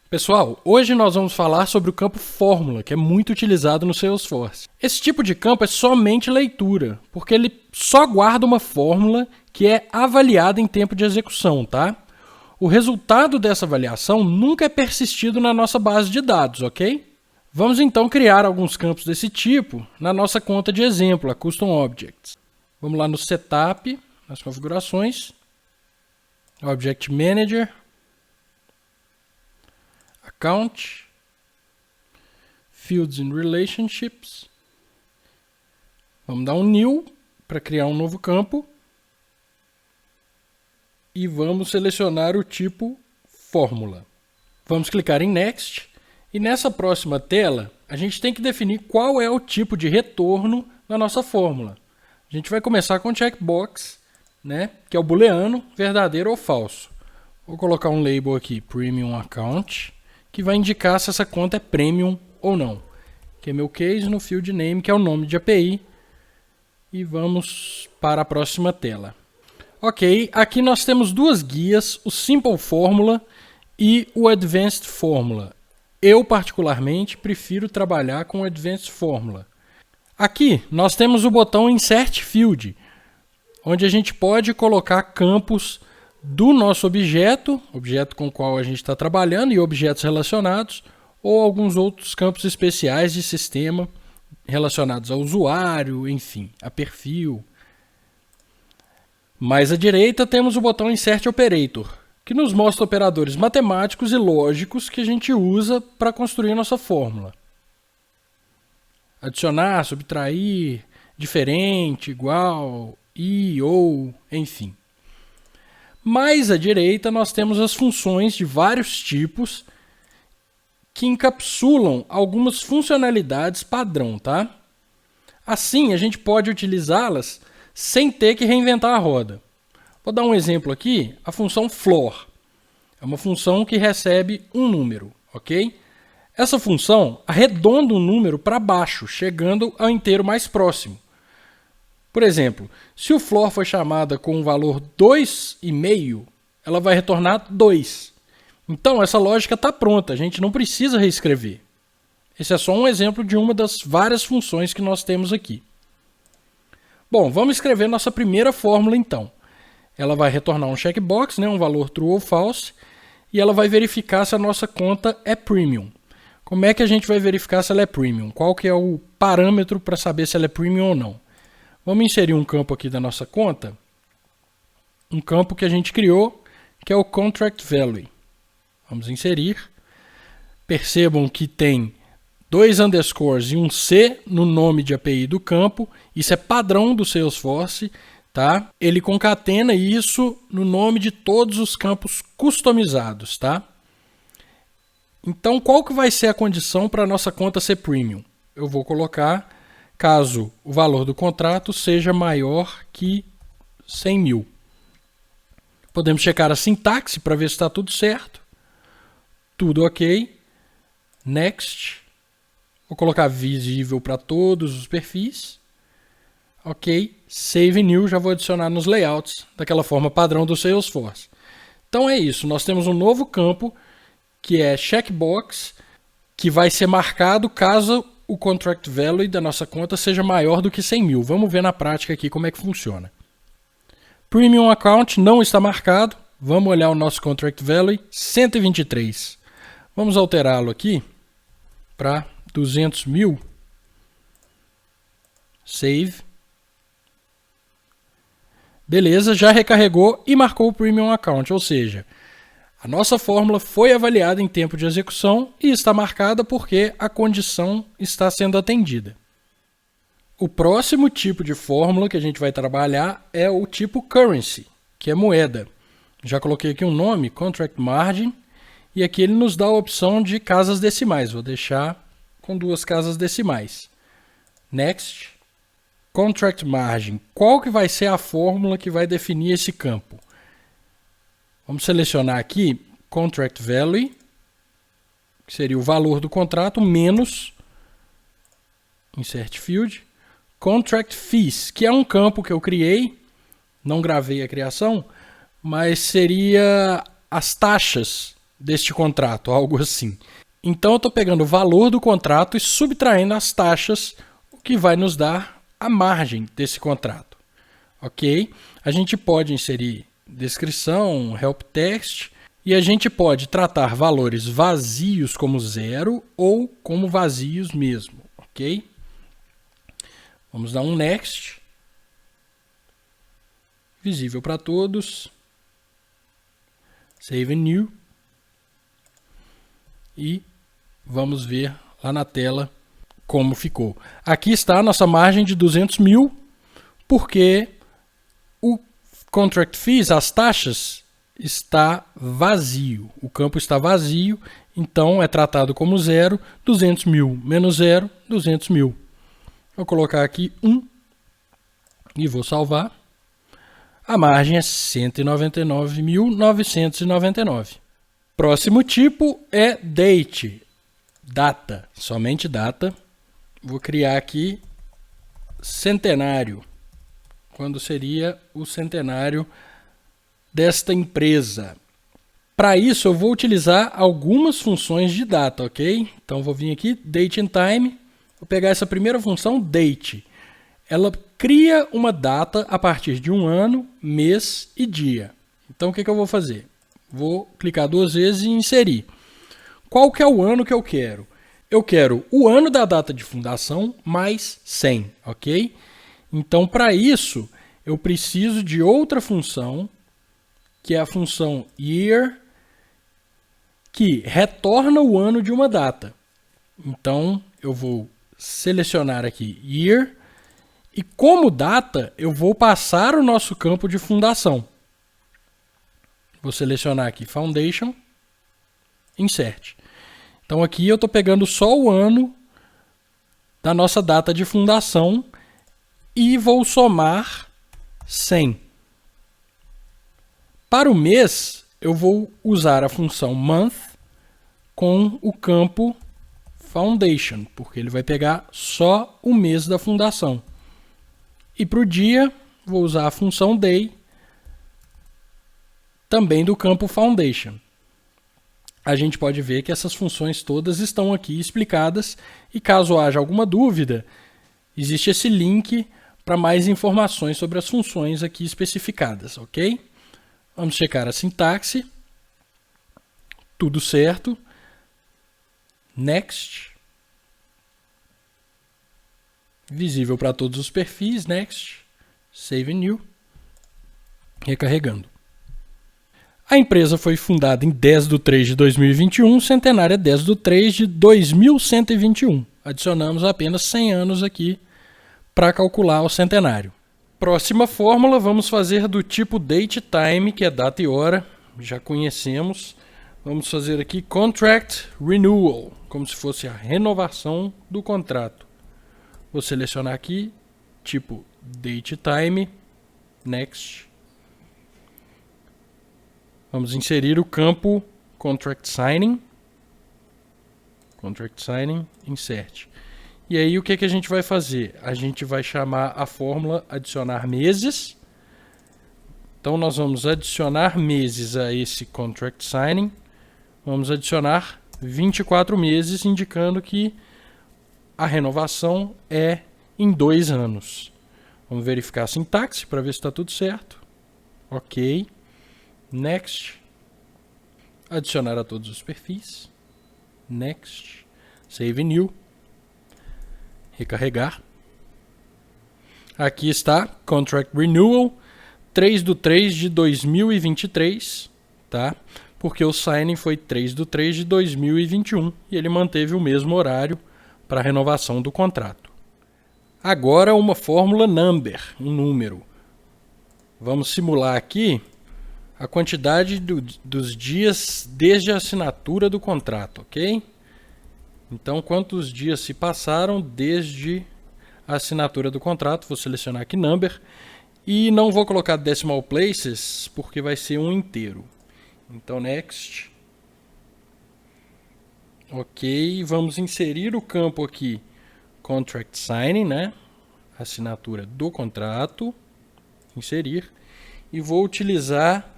Pessoal, hoje nós vamos falar sobre o campo fórmula, que é muito utilizado no Salesforce. Esse tipo de campo é somente leitura, porque ele só guarda uma fórmula que é avaliada em tempo de execução, tá? O resultado dessa avaliação nunca é persistido na nossa base de dados, ok? Vamos então criar alguns campos desse tipo na nossa conta de exemplo, a Custom Objects. Vamos lá no Setup, nas configurações, Object Manager, Account, Fields and Relationships. Vamos dar um New para criar um novo campo. E vamos selecionar o tipo Fórmula. Vamos clicar em Next. E nessa próxima tela, a gente tem que definir qual é o tipo de retorno da nossa fórmula. A gente vai começar com o checkbox, né, que é o booleano, verdadeiro ou falso. Vou colocar um label aqui, Premium Account, que vai indicar se essa conta é Premium ou não. Que é meu case no field name, que é o nome de API. E vamos para a próxima tela. Ok, aqui nós temos duas guias, o Simple Formula e o Advanced Formula. Eu, particularmente, prefiro trabalhar com o Advanced Formula. Aqui nós temos o botão Insert Field, onde a gente pode colocar campos do nosso objeto com o qual a gente está trabalhando e objetos relacionados, ou alguns outros campos especiais de sistema relacionados ao usuário, enfim, a perfil. Mais à direita temos o botão Insert Operator, que nos mostra operadores matemáticos e lógicos que a gente usa para construir a nossa fórmula. Adicionar, subtrair, diferente, igual, e, ou, enfim. Mais à direita nós temos as funções de vários tipos que encapsulam algumas funcionalidades padrão, tá? Assim a gente pode utilizá-las sem ter que reinventar a roda. Vou dar um exemplo aqui, a função floor. É uma função que recebe um número, ok? Essa função arredonda um número para baixo, chegando ao inteiro mais próximo. Por exemplo, se o floor for chamada com o valor 2,5, ela vai retornar 2. Então essa lógica está pronta, a gente não precisa reescrever. Esse é só um exemplo de uma das várias funções que nós temos aqui. Bom, vamos escrever nossa primeira fórmula então. Ela vai retornar um checkbox, né, um valor true ou false, e ela vai verificar se a nossa conta é premium. Como é que a gente vai verificar se ela é premium? Qual que é o parâmetro para saber se ela é premium ou não? Vamos inserir um campo aqui da nossa conta, um campo que a gente criou, que é o Contract Value. Vamos inserir. Percebam que tem 2 underscores e um C no nome de API do campo. Isso é padrão do Salesforce, tá? Ele concatena isso no nome de todos os campos customizados, tá? Então, qual que vai ser a condição para a nossa conta ser premium? Eu vou colocar caso o valor do contrato seja maior que 100 mil. Podemos checar a sintaxe para ver se está tudo certo. Tudo ok. Next. Vou colocar visível para todos os perfis. Ok. Save New, já vou adicionar nos layouts, daquela forma padrão do Salesforce. Então é isso, nós temos um novo campo que é checkbox, que vai ser marcado caso o contract value da nossa conta seja maior do que 100 mil. Vamos ver na prática aqui como é que funciona. Premium Account não está marcado. Vamos olhar o nosso contract value, 123. Vamos alterá-lo aqui para 200 mil. Save. Beleza, já recarregou e marcou o Premium Account, ou seja, a nossa fórmula foi avaliada em tempo de execução e está marcada porque a condição está sendo atendida. O próximo tipo de fórmula que a gente vai trabalhar é o tipo Currency, que é moeda. Já coloquei aqui um nome, Contract Margin, e aqui ele nos dá a opção de casas decimais. Vou deixar com 2 casas decimais. Next. Contract Margin. Qual que vai ser a fórmula que vai definir esse campo? Vamos selecionar aqui Contract Value, que seria o valor do contrato, menos Insert Field, Contract Fees, que é um campo que eu criei, não gravei a criação, mas seria as taxas deste contrato, algo assim. Então eu estou pegando o valor do contrato e subtraindo as taxas, o que vai nos dar a margem desse contrato. Ok? A gente pode inserir descrição, help text, e a gente pode tratar valores vazios como zero ou como vazios mesmo. Ok? Vamos dar um next. Visível para todos. Save and new. E vamos ver lá na tela como ficou. Aqui está a nossa margem de 200 mil, porque o contract fees, as taxas, está vazio. O campo está vazio, então é tratado como zero. 200 mil menos zero, 200 mil. Vou colocar aqui 1 e vou salvar. A margem é 199.999. Próximo tipo é date, data, somente data. Vou criar aqui centenário, quando seria o centenário desta empresa. Para isso eu vou utilizar algumas funções de data, ok? Então vou vir aqui, date and time, vou pegar essa primeira função, date. Ela cria uma data a partir de um ano, mês e dia. Então o que eu vou fazer? Vou clicar 2 vezes e inserir. Qual que é o ano que eu quero? Eu quero o ano da data de fundação mais 100, ok? Então para isso eu preciso de outra função, que é a função year, que retorna o ano de uma data. Então eu vou selecionar aqui year, e como data, eu vou passar o nosso campo de fundação. Vou selecionar aqui Foundation, Insert. Então aqui eu estou pegando só o ano da nossa data de fundação e vou somar 100. Para o mês, eu vou usar a função month com o campo Foundation, porque ele vai pegar só o mês da fundação. E para o dia, vou usar a função day, também do campo Foundation. A gente pode ver que essas funções todas estão aqui explicadas, e caso haja alguma dúvida, existe esse link para mais informações sobre as funções aqui especificadas, ok? Vamos checar a sintaxe. Tudo certo. Next. Visível para todos os perfis, next, save and new, recarregando. A empresa foi fundada em 10/3 de 2021, centenária é 10/3 de 2121. Adicionamos apenas 100 anos aqui para calcular o centenário. Próxima fórmula, vamos fazer do tipo date time, que é data e hora, já conhecemos. Vamos fazer aqui contract renewal, como se fosse a renovação do contrato. Vou selecionar aqui, tipo date time, next. Vamos inserir o campo contract signing, insert. E aí o que a gente vai fazer? A gente vai chamar a fórmula adicionar meses. Então nós vamos adicionar meses a esse contract signing. Vamos adicionar 24 meses, indicando que a renovação é em 2 anos. Vamos verificar a sintaxe para ver se está tudo certo. Ok. Next. Adicionar a todos os perfis. Next. Save new. Recarregar. Aqui está Contract Renewal 3/3 de 2023, tá? Porque o signing foi 3/3 de 2021 e ele manteve o mesmo horário para a renovação do contrato. Agora uma fórmula number, um número. Vamos simular aqui a quantidade dos dias desde a assinatura do contrato, ok? Então, quantos dias se passaram desde a assinatura do contrato? Vou selecionar aqui number e não vou colocar decimal places porque vai ser um inteiro. Então, next. Ok, vamos inserir o campo aqui contract signing, né? Assinatura do contrato. Inserir. E vou utilizar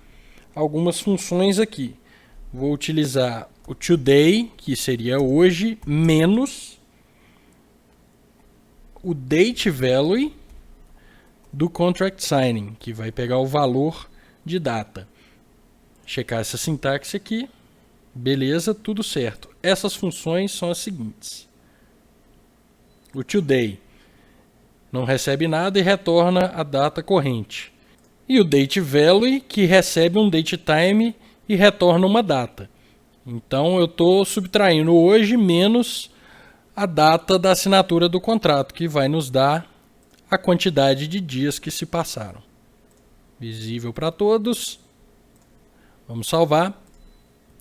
algumas funções aqui. vou utilizar o today, que seria hoje, menos o date value do contract signing, que vai pegar o valor de data. Checar essa sintaxe aqui. Beleza, tudo certo. Essas funções são as seguintes. O today não recebe nada e retorna a data corrente. E o date value, que recebe um date time e retorna uma data. Então eu estou subtraindo hoje menos a data da assinatura do contrato, que vai nos dar a quantidade de dias que se passaram. Visível para todos. Vamos salvar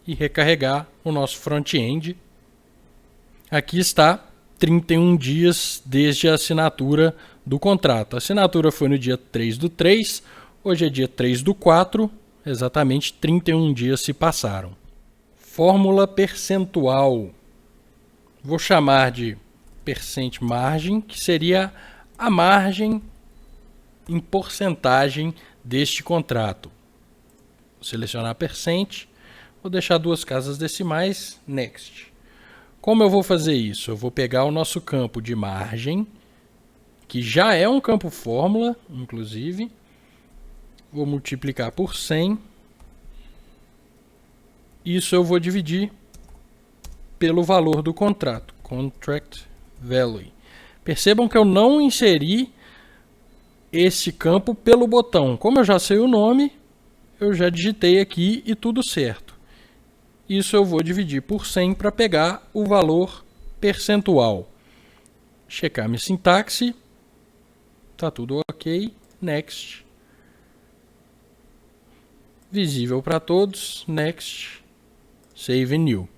e recarregar o nosso front-end. Aqui está 31 dias desde a assinatura do contrato. A assinatura foi no dia 3/3, hoje é dia 3/4, exatamente 31 dias se passaram. Fórmula percentual. Vou chamar de percent margin, que seria a margem em porcentagem deste contrato. Vou selecionar percent, vou deixar 2 casas decimais, next. Como eu vou fazer isso? Eu vou pegar o nosso campo de margem, que já é um campo fórmula, inclusive, vou multiplicar por 100. Isso eu vou dividir pelo valor do contrato, contract value. Percebam que eu não inseri esse campo pelo botão. Como eu já sei o nome, eu já digitei aqui e tudo certo. Isso eu vou dividir por 100 para pegar o valor percentual. Checar minha sintaxe. Tá tudo ok. Next. Visível para todos. Next. Save new.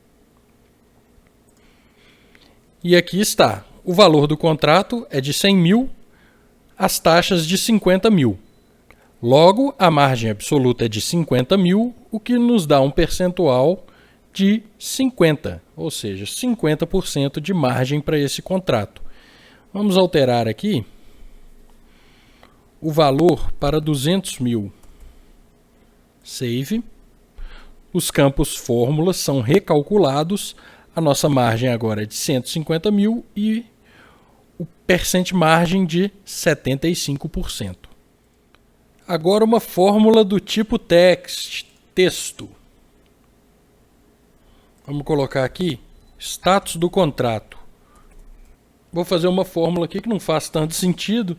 E aqui está. O valor do contrato é de 100 mil, as taxas de 50 mil. Logo, a margem absoluta é de 50 mil, o que nos dá um percentual de 50, ou seja, 50% de margem para esse contrato. Vamos alterar aqui o valor para 200 mil. Save. Os campos fórmulas são recalculados. A nossa margem agora é de 150 mil e o percent margem de 75%. Agora uma fórmula do tipo text, texto. Vamos colocar aqui status do contrato. Vou fazer uma fórmula aqui que não faz tanto sentido,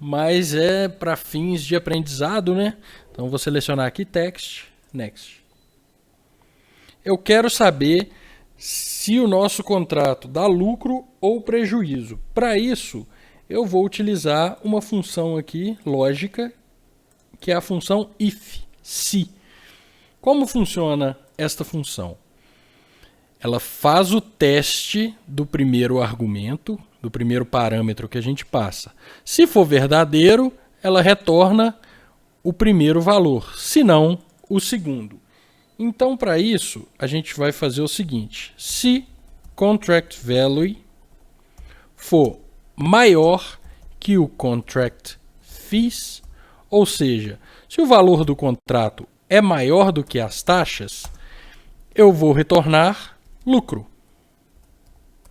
mas é para fins de aprendizado, né? Então vou selecionar aqui text, next. Eu quero saber se o nosso contrato dá lucro ou prejuízo. Para isso, eu vou utilizar uma função aqui, lógica, que é a função if, se. Como funciona esta função? Ela faz o teste do primeiro argumento, do primeiro parâmetro que a gente passa. Se for verdadeiro, ela retorna o primeiro valor, se não, o segundo. Então, para isso, a gente vai fazer o seguinte. Se contract value for maior que o contract fees, ou seja, se o valor do contrato é maior do que as taxas, eu vou retornar lucro.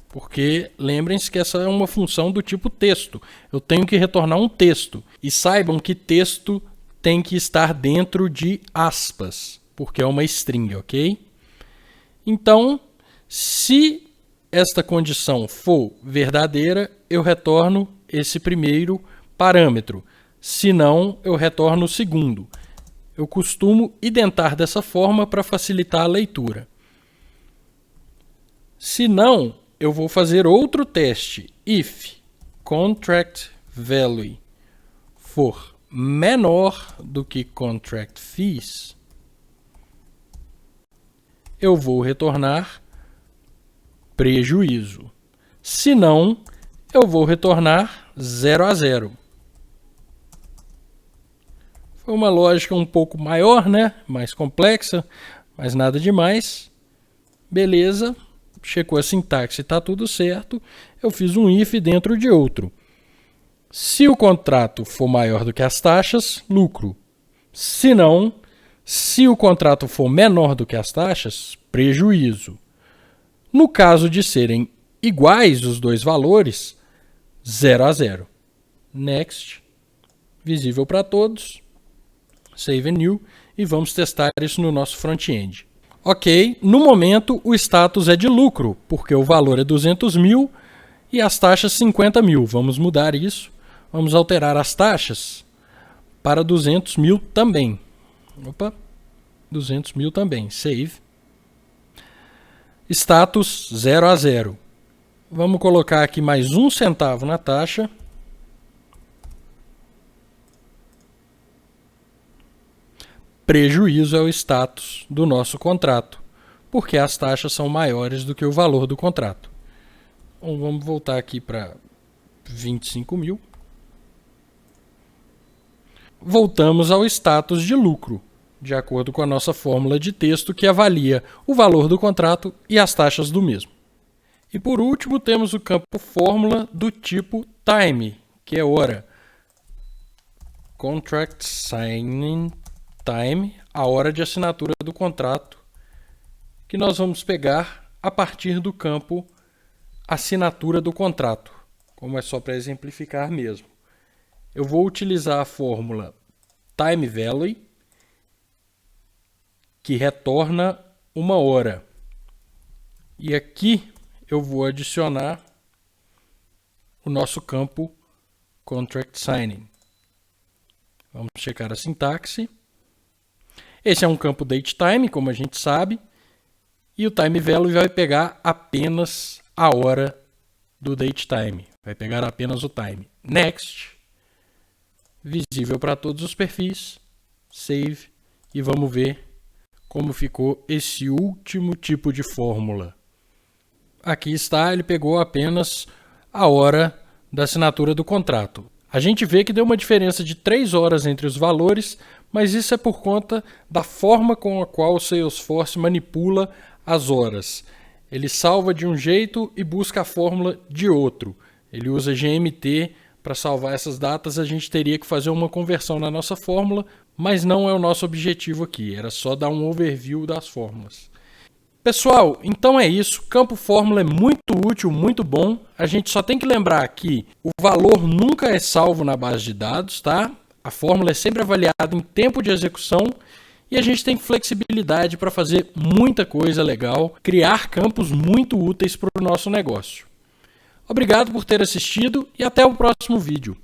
Porque lembrem-se que essa é uma função do tipo texto. Eu tenho que retornar um texto. E saibam que texto tem que estar dentro de aspas, porque é uma string, ok? Então, se esta condição for verdadeira, eu retorno esse primeiro parâmetro. Se não, eu retorno o segundo. Eu costumo identar dessa forma para facilitar a leitura. Se não, eu vou fazer outro teste. If contract value for menor do que contract fees, eu vou retornar prejuízo. Se não, eu vou retornar 0 a 0. Foi uma lógica um pouco maior, né? Mais complexa, mas nada demais. Beleza, checou a sintaxe, está tudo certo. Eu fiz um if dentro de outro. Se o contrato for maior do que as taxas, lucro. Se não, Se o contrato for menor do que as taxas, prejuízo. No caso de serem iguais os dois valores, 0 a 0. Next, visível para todos, Save and New, e vamos testar isso no nosso front-end. Ok, no momento o status é de lucro, porque o valor é 200 mil e as taxas 50 mil. Vamos mudar isso, vamos alterar as taxas para 200 mil também. Opa, 200 mil também, save. Status 0 a 0. Vamos colocar aqui mais 1 centavo na taxa. Prejuízo é o status do nosso contrato, porque as taxas são maiores do que o valor do contrato. Então, vamos voltar aqui para 25 mil. Voltamos ao status de lucro, de acordo com a nossa fórmula de texto que avalia o valor do contrato e as taxas do mesmo. E por último, temos o campo fórmula do tipo time, que é hora. Contract signing time, a hora de assinatura do contrato, que nós vamos pegar a partir do campo assinatura do contrato, como é só para exemplificar mesmo. Eu vou utilizar a fórmula time value, que retorna 1 hora. E aqui eu vou adicionar o nosso campo contract signing. Vamos checar a sintaxe. Esse é um campo datetime, como a gente sabe, e o time value vai pegar apenas a hora do datetime. Vai pegar apenas o time. Next, visível para todos os perfis, save, e vamos ver como ficou esse último tipo de fórmula. Aqui está, ele pegou apenas a hora da assinatura do contrato. A gente vê que deu uma diferença de 3 horas entre os valores, mas isso é por conta da forma com a qual o Salesforce manipula as horas. Ele salva de um jeito e busca a fórmula de outro. Ele usa GMT para salvar essas datas. A gente teria que fazer uma conversão na nossa fórmula, mas não é o nosso objetivo aqui. Era só dar um overview das fórmulas. Pessoal, então é isso. Campo fórmula é muito útil, muito bom. A gente só tem que lembrar que o valor nunca é salvo na base de dados, tá? A fórmula é sempre avaliada em tempo de execução e a gente tem flexibilidade para fazer muita coisa legal, criar campos muito úteis para o nosso negócio. Obrigado por ter assistido e até o próximo vídeo.